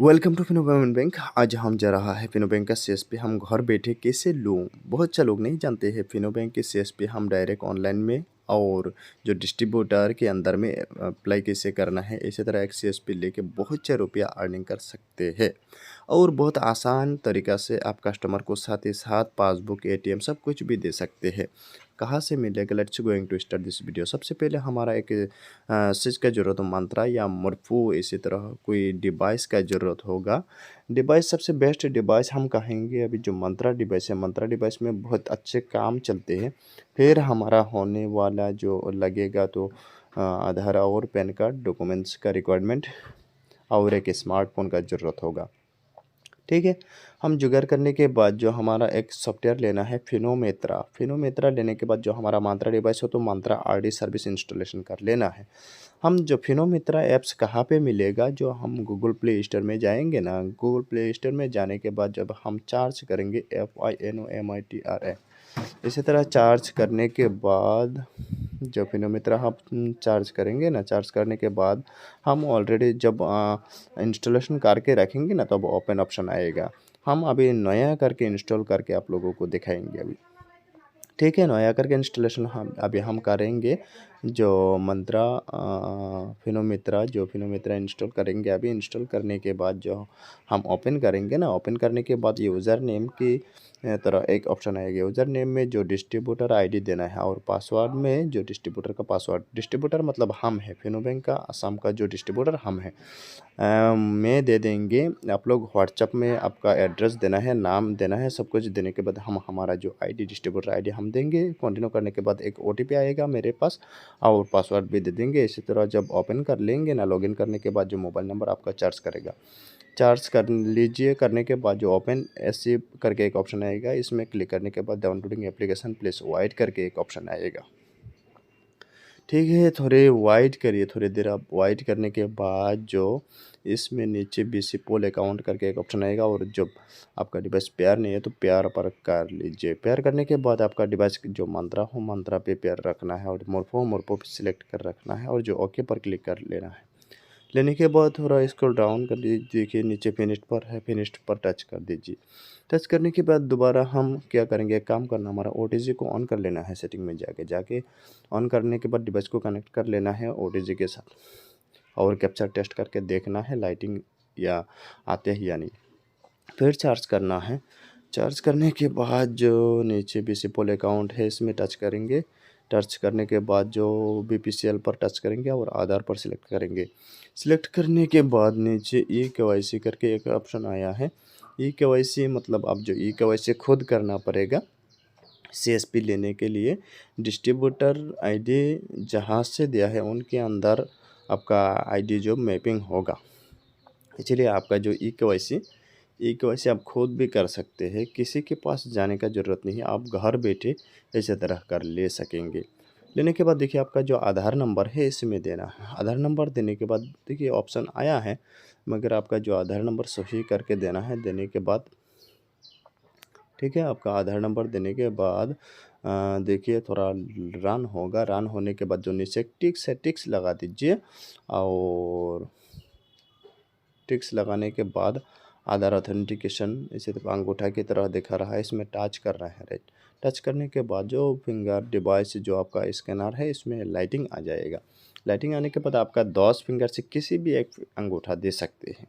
Welcome to Fino payment bank. आज हम जा रहा है फिनो बैंक का सीएसपी हम घर बैठे कैसे लूँ। बहुत से लोग नहीं जानते हैं फिनो बैंक के सीएसपी हम डायरेक्ट ऑनलाइन में और जो डिस्ट्रीब्यूटर के अंदर में अप्लाई कैसे करना है। इसी तरह एक सीएसपी लेके बहुत से रुपया अर्निंग कर सकते हैं और बहुत आसान तरीक़ा से आप कस्टमर को साथ ही साथ पासबुक एटीएम सब कुछ भी दे सकते हैं। कहाँ से मिलेगा? Let's going to start this video. सबसे पहले हमारा एक चीज़ का ज़रूरत हो, मंत्रा या मरफू, इसी तरह कोई डिवाइस का ज़रूरत होगा। डिवाइस सबसे बेस्ट डिवाइस हम कहेंगे अभी जो मंत्रा डिवाइस है। मंत्रा डिवाइस में बहुत अच्छे काम चलते हैं। फिर हमारा होने वाला जो लगेगा तो आधार और पैन कार्ड डॉक्यूमेंट्स का रिक्वायरमेंट और एक स्मार्टफ़ोन का ज़रूरत होगा। ठीक है। हम जुगाड़ करने के बाद जो हमारा एक सॉफ्टवेयर लेना है फिनोमेत्रा। फिनोमेत्रा लेने के बाद जो हमारा मंत्रा डिवाइस हो तो मंत्रा आरडी सर्विस इंस्टॉलेशन कर लेना है। हम जो फिनोमेत्रा ऐप्स कहाँ पे मिलेगा? जो हम गूगल प्ले स्टोर में जाएंगे ना, गूगल प्ले स्टोर में जाने के बाद जब हम चार्ज करेंगे FINOMITRA, इसी तरह चार्ज करने के बाद जो फिनोमेत्रा हम चार्ज करेंगे ना, चार्ज करने के बाद हम ऑलरेडी जब इंस्टॉलेशन करके रखेंगे ना, तब ओपन ऑप्शन आएगा। हम अभी नया करके इंस्टॉल करके आप लोगों को दिखाएंगे अभी। ठीक है, नया करके इंस्टॉलेशन हम अभी करेंगे। जो मंत्रा फिनोमेत्रा जो फिनोमेत्रा इंस्टॉल करेंगे। अभी इंस्टॉल करने के बाद जो हम ओपन करेंगे ना, ओपन करने के बाद यूज़र नेम की तरह एक ऑप्शन आएगा। यूज़र नेम में जो डिस्ट्रीब्यूटर आईडी देना है और पासवर्ड में जो डिस्ट्रीब्यूटर का पासवर्ड। डिस्ट्रीब्यूटर मतलब हम है, फिनो बैंक का असम का जो डिस्ट्रीब्यूटर हम है। में दे देंगे। आप लोग व्हाट्सएप में आपका एड्रेस देना है, नाम देना है, सब कुछ देने के बाद हम हमारा जो आईडी डिस्ट्रीब्यूटर आईडी हम देंगे। कंटिन्यू करने के बाद एक ओटीपी आएगा मेरे पास और पासवर्ड भी दे देंगे। इसी तरह जब ओपन कर लेंगे ना, लॉगिन करने के बाद जो मोबाइल नंबर आपका चार्ज करेगा, चार्ज कर लीजिए। करने के बाद जो ओपन एसी करके एक ऑप्शन आएगा, इसमें क्लिक करने के बाद डाउनलोडिंग एप्लीकेशन प्लीज़ वाइट करके एक ऑप्शन आएगा। ठीक है, थोड़े वाइट करिए, थोड़ी देर आप वाइट करने के बाद जो इसमें नीचे बीसी पोल अकाउंट करके एक ऑप्शन आएगा और जब आपका डिवाइस पेयर नहीं है तो पेयर पर कर लीजिए। पेयर करने के बाद आपका डिवाइस जो मंत्रा हो मंत्रा पे पेयर रखना है और मोरफो पे सिलेक्ट कर रखना है और जो ओके पर क्लिक कर लेना है। लेने के बाद थोड़ा स्क्रॉल डाउन कर लीजिए, देखिए नीचे फिनिश्ड पर है, फिनिश्ड पर टच कर दीजिए। टच करने के बाद दोबारा हम क्या करेंगे, एक काम करना, हमारा ओटीजी को ऑन कर लेना है। सेटिंग में जाके जाके ऑन करने के बाद डिवाइस को कनेक्ट कर लेना है ओटीजी के साथ और कैप्चर टेस्ट करके देखना है लाइटिंग या आते हैं या नहीं। फिर चार्ज करना है। चार्ज करने के बाद जो नीचे बीसीपोल अकाउंट है इसमें टच करेंगे। टच करने के बाद जो बीपीसीएल पर टच करेंगे और आधार पर सिलेक्ट करेंगे। सिलेक्ट करने के बाद नीचे ई केवाईसी करके एक ऑप्शन आया है। ई केवाईसी मतलब अब जो ई केवाईसी खुद करना पड़ेगा सीएसपी लेने के लिए। डिस्ट्रीब्यूटर आईडी जहाँ से दिया है उनके अंदर आपका आईडी जो मैपिंग होगा। इसलिए आपका जो ई केवाईसी आप खुद भी कर सकते हैं, किसी के पास जाने का ज़रूरत नहीं है। आप घर बैठे इसी तरह कर ले सकेंगे। लेने के बाद देखिए आपका जो आधार नंबर है इसमें देना है। आधार नंबर देने के बाद देखिए ऑप्शन आया है, मगर आपका जो आधार नंबर सही करके देना है। देने के बाद ठीक है, आपका आधार नंबर देने के बाद देखिए थोड़ा रन होगा। रन होने के बाद जो नीचे टिक्स है, टिक्स लगा दीजिए और टिक्स लगाने के बाद आधार ऑथेंटिकेशन इसी तरह अंगूठा की तरह दिखा रहा है, इसमें टच कर रहा है। राइट, टच करने के बाद जो फिंगर डिवाइस जो आपका स्कैनर है इसमें लाइटिंग आ जाएगा। लाइटिंग आने के बाद आपका 10 फिंगर से किसी भी एक अंगूठा दे सकते हैं।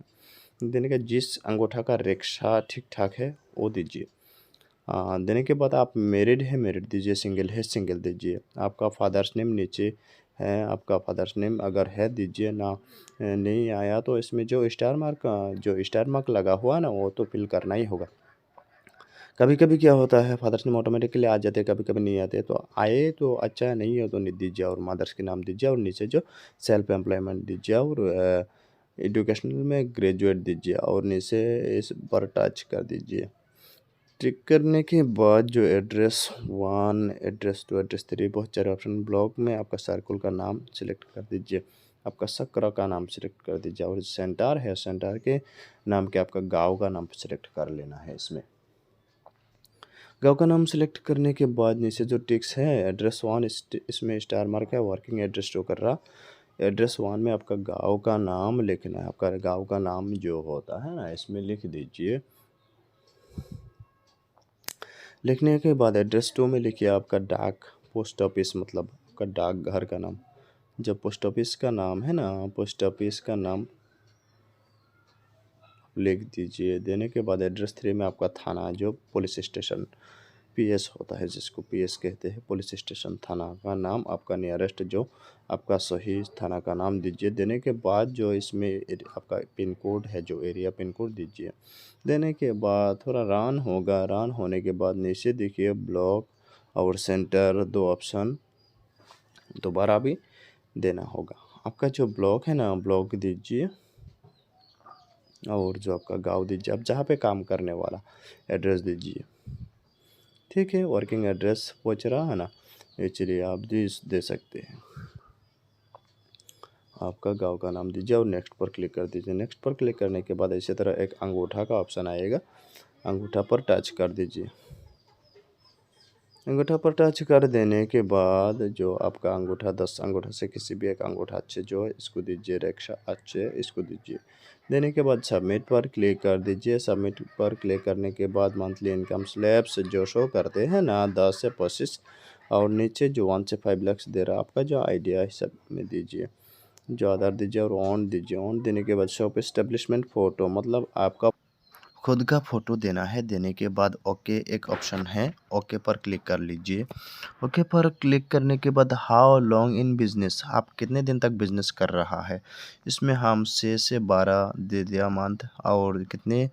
देने का जिस अंगूठा का रेखा ठीक ठाक है वो दीजिए। देने के बाद आप मैरिड है मैरिड दीजिए, सिंगल है सिंगल दीजिए। आपका फादर्स नेम नीचे है, आपका फादर्स नेम अगर है दीजिए ना। नहीं आया तो इसमें जो स्टार मार्क लगा हुआ ना वो तो फिल करना ही होगा। कभी कभी क्या होता है फादर्स नेम ऑटोमेटिकली आ जाते हैं, कभी कभी नहीं आते। तो आए तो अच्छा है, नहीं हो तो नहीं दीजिए और मदर्स के नाम दीजिए और नीचे जो सेल्फ एम्प्लॉयमेंट दीजिए और एजुकेशनल में ग्रेजुएट दीजिए और नीचे इस पर टच कर दीजिए। टिक करने के बाद जो एड्रेस 1, एड्रेस 2, एड्रेस 3 बहुत सारे ऑप्शन। ब्लॉक में आपका सर्कल का नाम सेलेक्ट कर दीजिए, आपका सक्र का नाम सेलेक्ट कर दीजिए और सेंटर है सेंटर के नाम के आपका गांव का नाम सेलेक्ट कर लेना है। इसमें गांव का नाम सेलेक्ट करने के बाद नीचे जो टिक्स है एड्रेस 1 इसमें स्टार मार्क है, वर्किंग एड्रेस शो कर रहा। एड्रेस 1 में आपका गाँव का नाम लिखना है। आपका गाँव का नाम जो होता है ना, इसमें लिख दीजिए। लिखने के बाद एड्रेस 2 में लिखिए आपका डाक पोस्ट ऑफिस, मतलब आपका डाक घर का नाम। जब पोस्ट ऑफिस का नाम है ना, पोस्ट ऑफिस का नाम लिख दीजिए। देने के बाद एड्रेस 3 में आपका थाना, जो पुलिस स्टेशन पीएस होता है, जिसको पीएस कहते हैं, पुलिस स्टेशन थाना का नाम, आपका नियरेस्ट जो आपका सही थाना का नाम दीजिए। देने के बाद जो इसमें आपका पिन कोड है, जो एरिया पिन कोड दीजिए। देने के बाद थोड़ा रन होगा, रन होने के बाद नीचे देखिए ब्लॉक और सेंटर, दो ऑप्शन दोबारा भी देना होगा। आपका जो ब्लॉक है ना, ब्लॉक दीजिए और जो आपका गांव दीजिए। आप जहाँ पे काम करने वाला एड्रेस दीजिए। ठीक है, वर्किंग एड्रेस पूछ रहा है ना, इसलिए आप दे सकते हैं। आपका गांव का नाम दीजिए और नेक्स्ट पर क्लिक कर दीजिए। नेक्स्ट पर क्लिक करने के बाद इसी तरह एक अंगूठा का ऑप्शन आएगा, अंगूठा पर टच कर दीजिए। अंगूठा पर टच कर देने के बाद जो आपका अंगूठा 10 अंगूठा से किसी भी एक अंगूठा अच्छे जो है इसको दीजिए, रेखा अच्छे इसको दीजिए। देने के बाद सबमिट पर क्लिक कर दीजिए। सबमिट पर क्लिक करने के बाद मंथली इनकम स्लैब्स जो शो करते हैं ना, 10 से 25 और नीचे जो 1 से 5 लाख दे रहा है, आपका जो आइडिया है सब में दीजिए, जो आधार दीजिए और ऑन दीजिए। ऑन देने के बाद शॉप एस्टेब्लिशमेंट फ़ोटो, मतलब आपका खुद का फ़ोटो देना है। देने के बाद ओके एक ऑप्शन है, ओके पर क्लिक कर लीजिए। ओके पर क्लिक करने के बाद हाउ लॉन्ग इन बिज़नेस, आप कितने दिन तक बिज़नेस कर रहा है, इसमें हम 6 से 12 दे दिया मंथ। और कितने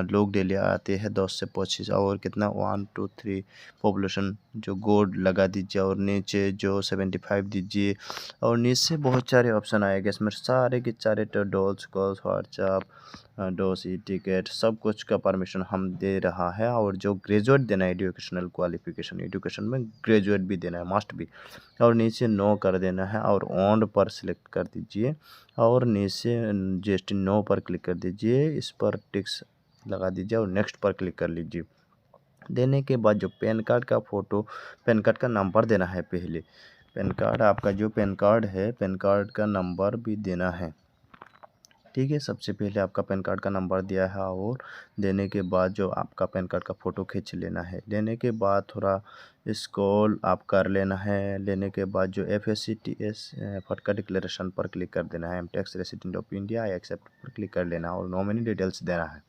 लोग डेली आते हैं 10 से 25 और कितना 1 2 3 पॉपुलेशन जो गोड लगा दीजिए और नीचे जो 75 दीजिए। और नीचे बहुत सारे ऑप्शन आएंगे, इसमें सारे के सारे डॉल्स कॉल्स व्हाट्सअप डोस ई टिकट सब कुछ का परमिशन हम दे रहा है। और जो ग्रेजुएट देना है, एजुकेशनल क्वालिफिकेशन, एजुकेशन में ग्रेजुएट भी देना है, मस्ट भी। और नीचे नो कर देना है और ऑन पर सिलेक्ट कर दीजिए और नीचे जीएसटी नो पर क्लिक कर दीजिए, इस पर टिक्स लगा दीजिए और नेक्स्ट पर क्लिक कर लीजिए। देने के बाद जो पैन कार्ड का फ़ोटो, पैन कार्ड का नंबर देना है पहले। पैन कार्ड आपका जो पैन कार्ड है, पैन कार्ड का नंबर भी देना है। ठीक है, सबसे पहले आपका पैन कार्ड का नंबर दिया है और देने के बाद जो आपका पैन कार्ड का फ़ोटो खींच लेना है। लेने के बाद थोड़ा स्क्रॉल आप कर लेना है। लेने के बाद जो FACTS फटका डिक्लेरेशन पर क्लिक कर देना है। Am tax resident of India I accept पर क्लिक कर लेना है और नॉमिनी डिटेल्स देना है।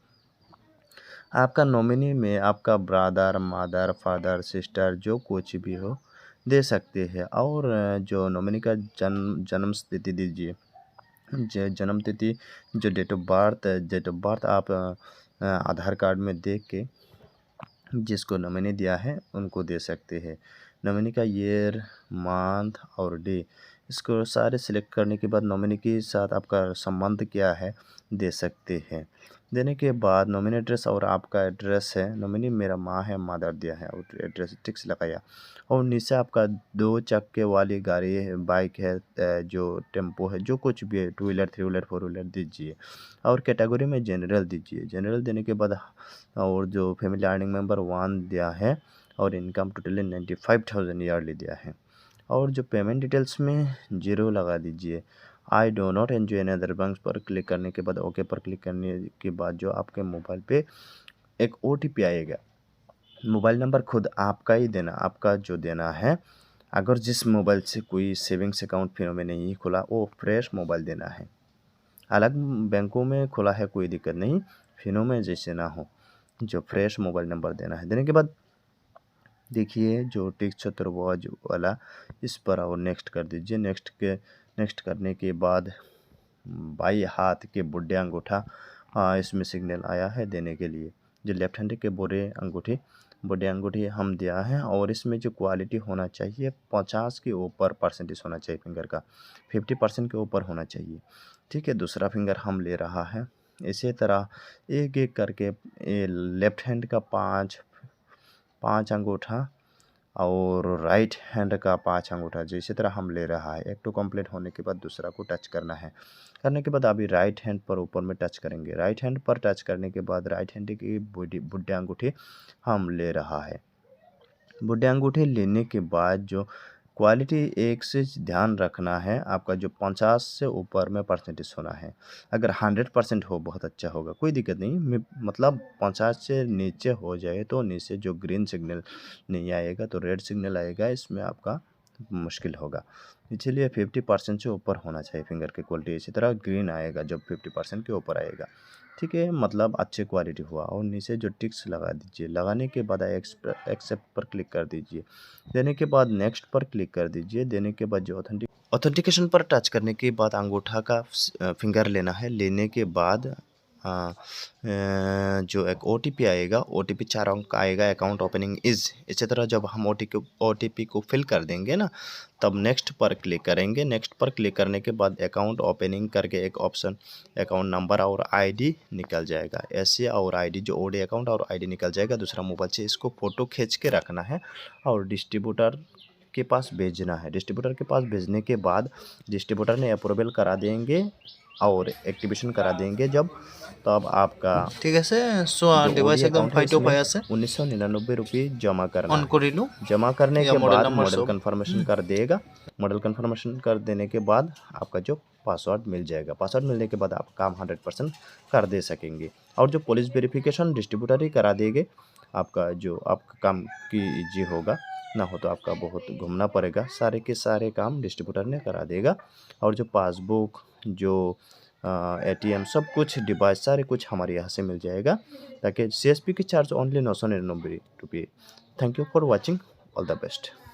आपका नॉमिनी में आपका ब्रदर, मदर, फादर, सिस्टर जो कुछ भी हो दे सकते हैं। और जो नॉमिनी का जन्म तिथि दीजिए, जन्म तिथि जो डेट ऑफ बर्थ आप आधार कार्ड में देख के जिसको नॉमिनी दिया है उनको दे सकते हैं। नॉमिनी का ईयर, मंथ और डे, इसको सारे सिलेक्ट करने के बाद नॉमिनी के साथ आपका संबंध क्या है दे सकते हैं। देने के बाद नॉमिनी एड्रेस और आपका एड्रेस है, नॉमिनी मेरा माँ है, मदर दिया है और एड्रेस टिक्स लगाया। और नीचे आपका 2 चक्के वाली गाड़ी है, बाइक है, जो टेम्पो है, जो कुछ भी है, 2 व्हीलर 3 व्हीलर 4 व्हीलर दीजिए। और कैटेगरी में जनरल दीजिए। जनरल देने के बाद और जो फैमिली अर्निंग मेंबर 1 दिया है और इनकम टोटली 95,000 ईयरली दिया है। और जो पेमेंट डिटेल्स में 0 लगा दीजिए। I do not enjoy any other banks पर क्लिक करने के बाद ओके पर क्लिक करने के बाद जो आपके मोबाइल पे एक OTP आएगा। मोबाइल नंबर खुद आपका ही देना, आपका जो देना है। अगर जिस मोबाइल से कोई सेविंग्स अकाउंट फिनो में नहीं खुला, वो फ्रेश मोबाइल देना है। अलग बैंकों में खुला है कोई दिक्कत नहीं, फिनो में जैसे ना हो, जो फ्रेश मोबाइल नंबर देना है। देने के बाद देखिए जो टिक चतुर्भुज वाला, इस पर और नेक्स्ट कर दीजिए। नेक्स्ट करने के बाद बाई हाथ के बुढ़े अंगूठा, इसमें सिग्नल आया है देने के लिए। जो लेफ्ट हैंड के बुढ़े अंगूठे हम दिया है। और इसमें जो क्वालिटी होना चाहिए 50 के ऊपर परसेंटेज होना चाहिए फिंगर का, 50% के ऊपर होना चाहिए। ठीक है, दूसरा फिंगर हम ले रहा है। इसी तरह एक एक करके लेफ्ट हैंड का 5 अंगूठा और राइट हैंड का 5 अंगूठा, जो इसी तरह हम ले रहा है। एक तो कंप्लीट होने के बाद दूसरा को टच करना है। करने के बाद अभी राइट हैंड पर ऊपर में टच करेंगे। राइट हैंड पर टच करने के बाद राइट हैंड की बुढ़े अंगूठे हम ले रहा है। बुढ़े अंगूठे लेने के बाद जो क्वालिटी एक चीज़ ध्यान रखना है, आपका जो 50 से ऊपर में परसेंटेज होना है। अगर 100% हो बहुत अच्छा होगा, कोई दिक्कत नहीं। मतलब 50 से नीचे हो जाए तो नीचे जो ग्रीन सिग्नल नहीं आएगा तो रेड सिग्नल आएगा, इसमें आपका मुश्किल होगा। इसीलिए 50% से ऊपर होना चाहिए फिंगर की क्वालिटी। इसी तरह ग्रीन आएगा जब 50% के ऊपर आएगा, ठीक है, मतलब अच्छी क्वालिटी हुआ। और नीचे जो टिक्स लगा दीजिए, लगाने के बाद एक्सेप्ट पर क्लिक कर दीजिए। देने के बाद नेक्स्ट पर क्लिक कर दीजिए। देने के बाद जो ऑथेंटिकेशन पर टच करने के बाद अंगूठा का फिंगर लेना है। लेने के बाद जो एक OTP आएगा, OTP 4 अंक का आएगा, अकाउंट ओपनिंग इज़। इसी तरह जब हम OTP को फिल कर देंगे ना, तब नेक्स्ट पर क्लिक करेंगे। नेक्स्ट पर क्लिक करने के बाद अकाउंट ओपनिंग करके एक ऑप्शन अकाउंट नंबर और ID निकल जाएगा। ऐसे और ID जो OD अकाउंट और ID निकल जाएगा। दूसरा मोबाइल से इसको फ़ोटो खींच के रखना है और डिस्ट्रीब्यूटर के पास भेजना है। डिस्ट्रीब्यूटर के पास भेजने के बाद डिस्ट्रीब्यूटर ने अप्रूवल करा देंगे और एक्टिवेशन करा देंगे जब, तब आपका ঠিক আছে চ' जो ডিভাইচ OD একদম अकाउंट है ফাইটো इसमें পাই আছে 1999 रुपये जमा करना অন है। কৰিলোঁ जमा करने या के मॉडल बाद नंबर मॉडल सब कन्फर्मेशन कर देगा। मॉडल कन्फर्मेशन कर देने के बाद आपका जो पासवर्ड मिल जाएगा। पासवर्ड मिलने के बाद आप काम 100% कर दे सकेंगे। और जो पुलिस वेरिफिकेशन डिस्ट्रीब्यूटर ही करा देंगे, आपका जो आपका काम की ईजी होगा। ना हो तो आपका बहुत घूमना पड़ेगा। सारे के सारे काम डिस्ट्रीब्यूटर ने करा देगा। और जो पासबुक, जो ATM, सब कुछ डिवाइस सारे कुछ हमारे यहाँ से मिल जाएगा। ताकि CSP की चार्ज ओनली 999 रुपये। Thank you for watching. All the best.